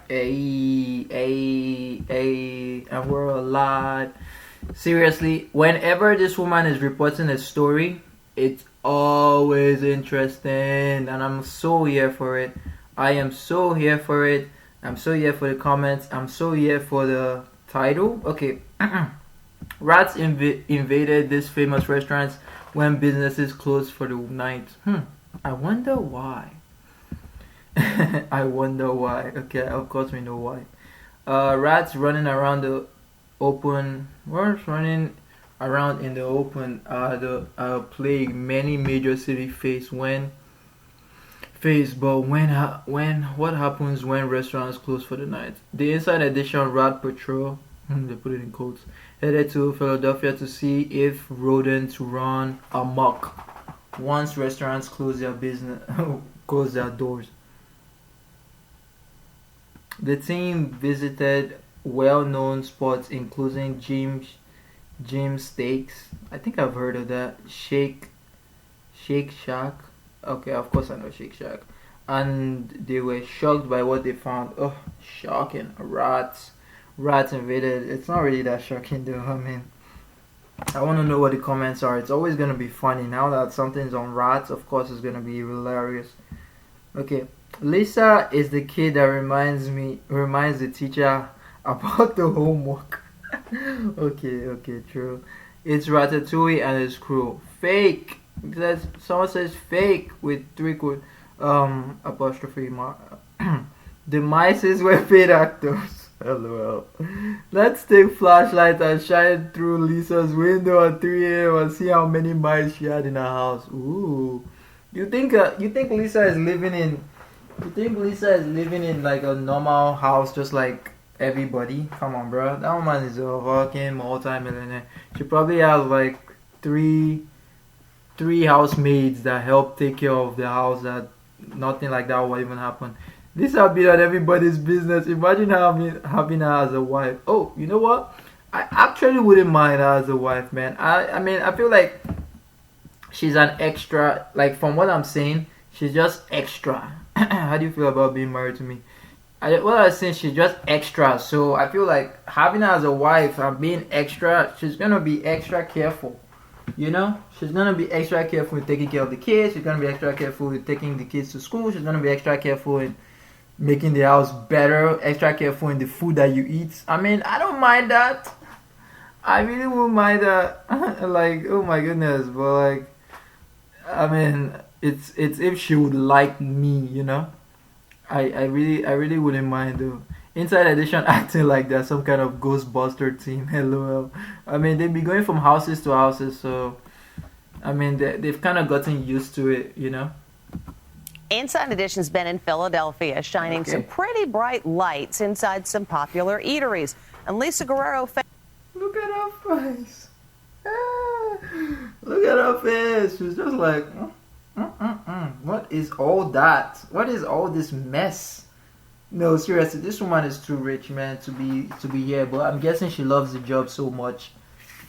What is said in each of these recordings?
And we're a lot. Seriously, whenever this woman is reporting a story, it's always interesting, and I'm so here for it. I am so here for it. I'm so here for the comments. I'm so here for the title. Okay, rats invaded this famous restaurant when businesses closed for the night. I wonder why. I wonder why. Okay, of course we know why. Rats running around the open. Rats running around in the open are the plague many major cities face. But when what happens when restaurants close for the night? The Inside Edition Rat Patrol, they put it in quotes, headed to Philadelphia to see if rodents run amok once restaurants close their business, close their doors. The team visited well-known spots including Jim Steaks. I think I've heard of that. Shake Shack. Okay, of course I know Shake Shack. And they were shocked by what they found. Oh, shocking! Rats invaded. It's not really that shocking though. I mean, I want to know what the comments are. It's always gonna be funny now that something's on rats. Of course, it's gonna be hilarious. Okay, Lisa is the kid that reminds the teacher about the homework. Okay, true. It's Ratatouille and his crew. Fake. Someone says fake with apostrophe mark. The mice were paid actors. LOL. Let's take flashlight and shine through Lisa's window at 3 a.m. and see how many mice she had in her house. Ooh. You think Lisa is living in? You think Lisa is living in like a normal house, just like everybody? Come on, bro. That woman is a fucking multi-millionaire. She probably has like three housemaids that help take care of the house. That nothing like that will even happen. This have been on everybody's business. Imagine having her as a wife. Oh, you know what? I actually wouldn't mind her as a wife, man. I mean, I feel like she's an extra. Like from what I'm saying, she's just extra. How do you feel about being married to me? What I was saying, she's just extra. So I feel like having her as a wife and being extra, she's gonna be extra careful. You know, she's gonna be extra careful with taking care of the kids. She's gonna be extra careful with taking the kids to school. She's gonna be extra careful in making the house better. Extra careful in the food that you eat. I mean, I don't mind that. I really won't mind that. Like, oh my goodness, but like, I mean, it's if she would like me, you know. I really wouldn't mind though. Inside Edition acting like they're some kind of Ghostbuster team. LOL. I mean, they've been going from houses to houses, so I mean, they've kind of gotten used to it, you know. Inside Edition's been in Philadelphia, shining some pretty bright lights inside some popular eateries. And Lisa Guerrero found. Look at her face. Ah, look at her face. She's just like, what is all that? What is all this mess? No, seriously, this woman is too rich, man, to be here. But I'm guessing she loves the job so much.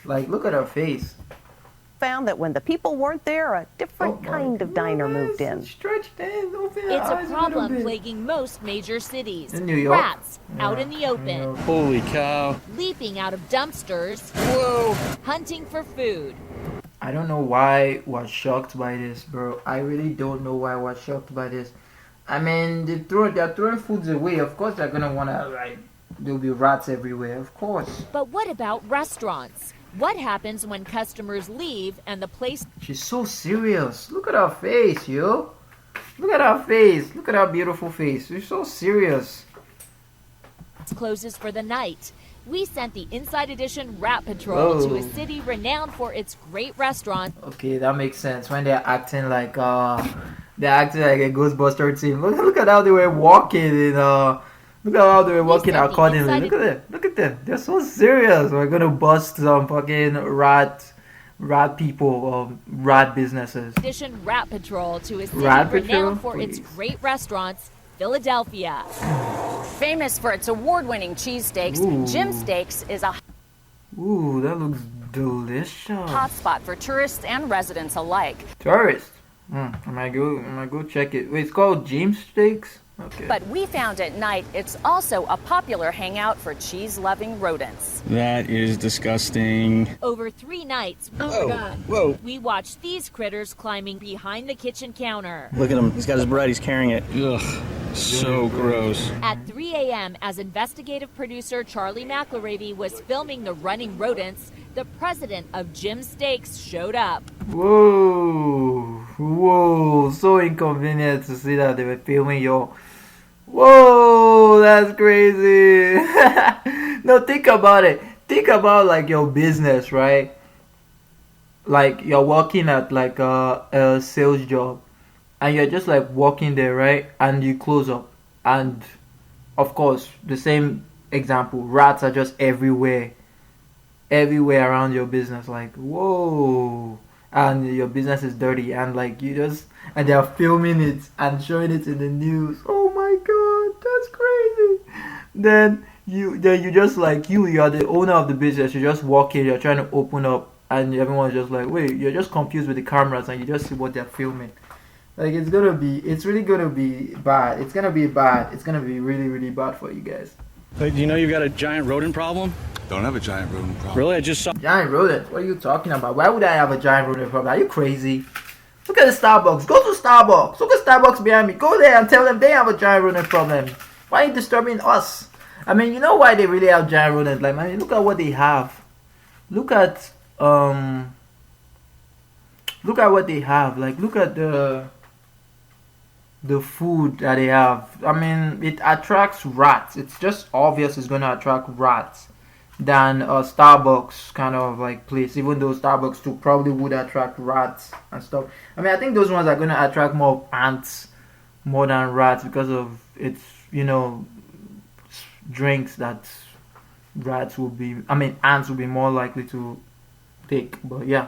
Like, look at her face. Found that when the people weren't there, a different kind of diner moved in. Stretched in, it's a problem plaguing most major cities. In New York? Rats out in the open. Holy cow. Leaping out of dumpsters. Whoa. Hunting for food. I don't know why I was shocked by this, bro. I really don't know why I was shocked by this. I mean, they're throwing foods away. Of course they're gonna wanna, like, there'll be rats everywhere, of course. But what about restaurants? What happens when customers leave and the place... She's so serious. Look at her face, yo. Look at her face. Look at her beautiful face. She's so serious. ...closes for the night. We sent the Inside Edition Rat Patrol to a city renowned for its great restaurant. Okay, that makes sense. When they're acting like a Ghostbuster team. Look at how they were walking look at how they were walking accordingly. Look at them. They're so serious. We're gonna bust some fucking rat people, rat businesses. Edition Rat Patrol to a city renowned for its great restaurants, Philadelphia. Famous for its award-winning cheesesteaks, Jim Steaks is a Ooh, that looks delicious. hotspot for tourists and residents alike. Tourists? I might go check it. Wait, it's called James Steaks? Okay. But we found at night it's also a popular hangout for cheese-loving rodents. That is disgusting. Over 3 nights, Whoa. we watched these critters climbing behind the kitchen counter. Look at him. He's got his bread. He's carrying it. Ugh. So gross. At 3 a.m., as investigative producer Charlie McElravy was filming the running rodents, the president of Jim Steaks showed up. Whoa, so inconvenient to see that they were filming your. Whoa, that's crazy. No, think about it. Think about like your business, right? Like you're working at like a sales job, and you're just like walking there, right? And you close up, and of course, the same example, rats are just everywhere around your business. Like, whoa. And your business is dirty, and like and they are filming it and showing it in the news. Oh my god, that's crazy. Then you just like you are the owner of the business. You just walk in, you're trying to open up, and everyone's just like, wait, you're just confused with the cameras, and you just see what they're filming. Like it's really gonna be bad. It's gonna be bad. It's gonna be really, really bad for you guys. Hey, do you know you've got a giant rodent problem? Don't have a giant rodent problem. Really? I just saw. Giant rodent? What are you talking about? Why would I have a giant rodent problem? Are you crazy? Look at the Starbucks. Go to Starbucks. Look at Starbucks behind me. Go there and tell them they have a giant rodent problem. Why are you disturbing us? I mean, you know why they really have giant rodents? Like, I mean, look at what they have. Look at what they have. Like, look at the food that they have. I mean, it attracts rats. It's just obvious it's gonna attract rats than a Starbucks kind of like place, even though Starbucks too probably would attract rats and stuff. I mean, I think those ones are going to attract more ants more than rats because of its, drinks that ants will be more likely to take. But yeah.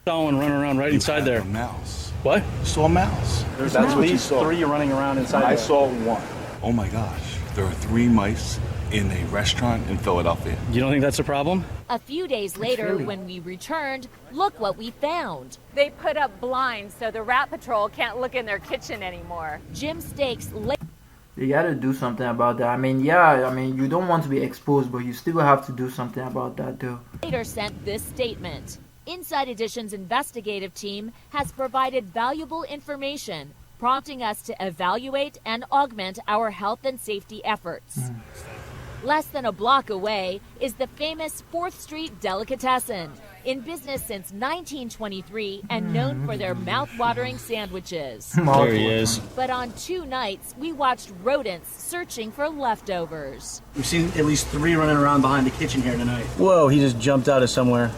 Saw one running around right inside there. A mouse. What? Saw a mouse. That's what you saw. 3 running around inside there. I saw one. Oh my gosh. There are 3 mice in a restaurant in Philadelphia. You don't think that's a problem? A few days later, Really? when we returned, look what we found. They put up blinds so the rat patrol can't look in their kitchen anymore. Jim Steaks You gotta do something about that. I mean, you don't want to be exposed, but you still have to do something about that, though. later sent this statement. Inside Edition's investigative team has provided valuable information, prompting us to evaluate and augment our health and safety efforts. Less than a block away is the famous 4th Street Delicatessen, in business since 1923 and known for their mouth-watering sandwiches. There he is. But on 2 nights, we watched rodents searching for leftovers. We've seen at least 3 running around behind the kitchen here tonight. Whoa, he just jumped out of somewhere.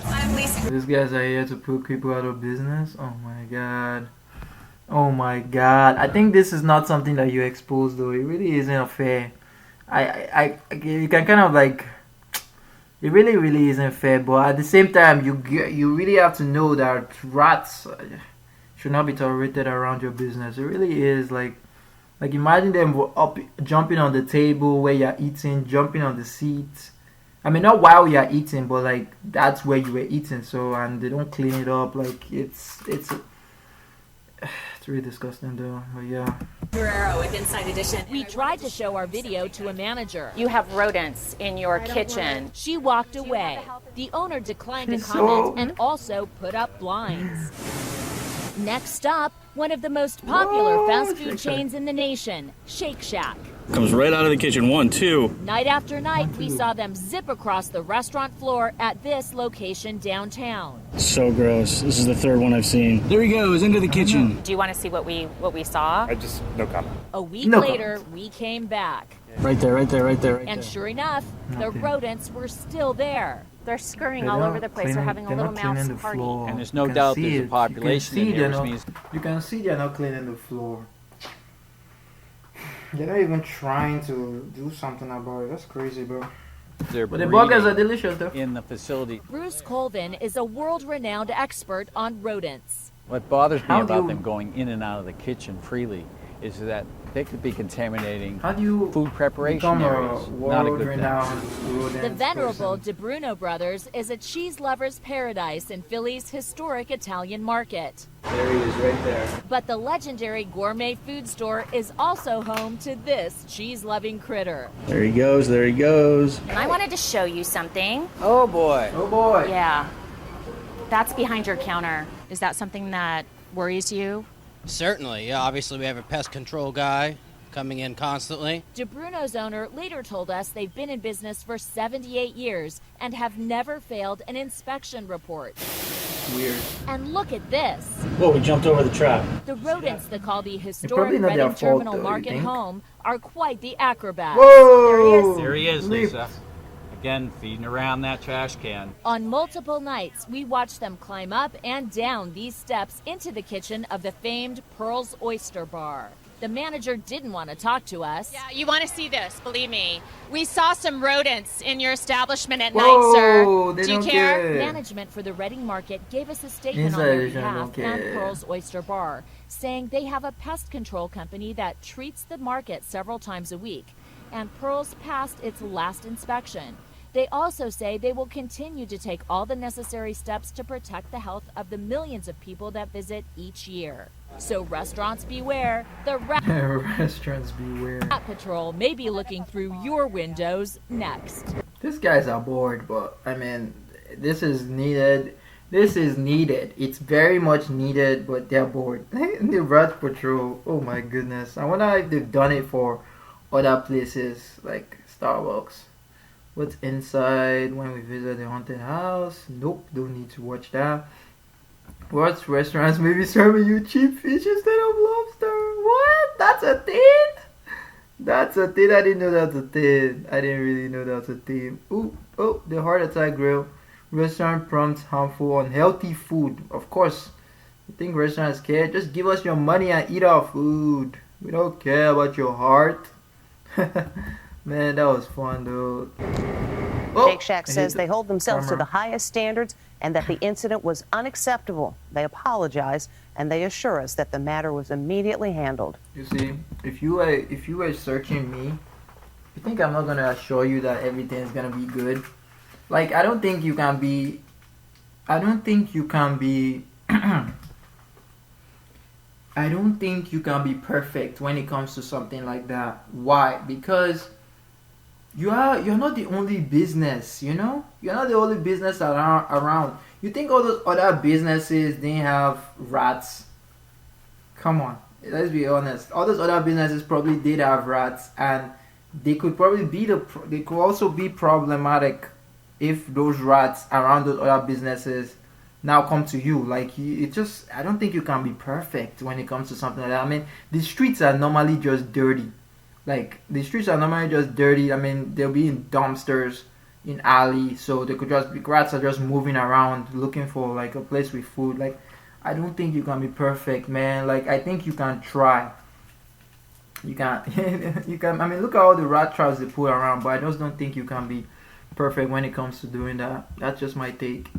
These guys are here to put people out of business. Oh my god. Oh my god. I think this is not something that you expose, though. It really isn't fair. You can kind of like, it really isn't fair, but at the same time you really have to know that rats should not be tolerated around your business. It really is like imagine them up jumping on the table where you're eating, jumping on the seat. I mean, not while you're eating, but like that's where you were eating. So, and they don't clean it up. Like it's really disgusting, though. But yeah. Guerrero with Inside Edition. We tried to show our video to a manager. You have rodents in your kitchen. She walked away. The owner declined to She's comment so- and also put up blinds. Next up, one of the most popular Whoa, fast Shake food Shack. chains in the nation, Shake Shack. Comes right out of the kitchen. 1, 2. Night after night, we saw them zip across the restaurant floor at this location downtown. So gross. This is the 3rd one I've seen. There he goes, into the kitchen. Do you want to see what we saw? No comment. A week No later, we came back. Right there. And sure enough, the Okay. rodents were still there. They're scurrying They're all not over the place. cleaning- They're having a they're little not cleaning mouse the party. floor. And there's You no can doubt see there's a it. population in there, which means You can see they're not cleaning the floor. They're not even trying to do something about it. That's crazy, bro. they're But the burgers are breeding delicious, though. in the facility. Bruce Colvin is a world-renowned expert on rodents. What bothers me How do about you- them going in and out of the kitchen freely is that they could be contaminating How do you food preparation become a areas. Not a good thing. world-renowned rodent The venerable person? DeBruno Brothers is a cheese lover's paradise in Philly's historic Italian market. There he is, right there. But the legendary gourmet food store is also home to this cheese-loving critter. There he goes. There he goes. And I wanted to show you something. Oh boy. Oh boy. Yeah. That's behind your counter. Is that something that worries you? Certainly, yeah. Obviously, we have a pest control guy coming in constantly. DeBruno's owner later told us they've been in business for 78 years and have never failed an inspection report. Weird. And look at this. Whoa, we jumped over the trap. The rodents that call the probably historic not their Reading fault, Terminal though, you Market think? home are quite the acrobats. Whoa! There he is, Leap. Lisa. Again, feeding around that trash can. On multiple nights, we watched them climb up and down these steps into the kitchen of the famed Pearl's Oyster Bar. The manager didn't want to talk to us. Yeah, you want to see this, believe me. We saw some rodents in your establishment at Whoa, night, sir. they Do you don't care? care. Management for the Reading Market gave us a statement on Inside their edition behalf don't and care. Pearl's Oyster Bar, saying they have a pest control company that treats the market several times a week, and Pearl's passed its last inspection. They also say they will continue to take all the necessary steps to protect the health of the millions of people that visit each year. So restaurants beware, the Restaurants beware. Rat Patrol may be looking through your windows next. These guys are bored, but I mean, this is needed. This is needed. It's very much needed, but they're bored. The Rat Patrol. Oh my goodness. I wonder if they've done it for other places like Starbucks. What's inside when we visit the haunted house? Nope, don't need to watch that. What's restaurants maybe serving you cheap fish instead of lobster? What? That's a thing? That's a thing. I didn't know that's a thing. I didn't really know that's a thing. Ooh, oh, the heart attack grill. Restaurant prompts harmful, unhealthy food. Of course. You think restaurants care? Just give us your money and eat our food. We don't care about your heart. Man, that was fun, though. Oh, Shake Shack says they hold themselves to the highest standards and that the incident was unacceptable. They apologize and they assure us that the matter was immediately handled. You see, if you were searching me, you think I'm not gonna assure you that everything's gonna be good? Like, I don't think you can be. I don't think you can be perfect when it comes to something like that. Why? Because you're not the only business, you know? You're not the only business around. You think all those other businesses didn't have rats? Come on, let's be honest. All those other businesses probably did have rats, and they could probably they could also be problematic if those rats around those other businesses now come to you. Like, I don't think you can be perfect when it comes to something like that. I mean, the streets are normally just dirty. Like, the streets are normally just dirty. I mean, they'll be in dumpsters, in alleys, so they could just be, rats are just moving around looking for like a place with food. Like, I don't think you can be perfect, man. Like, I think you can try. You can, you can. I mean, look at all the rat traps they put around, but I just don't think you can be perfect when it comes to doing that. That's just my take.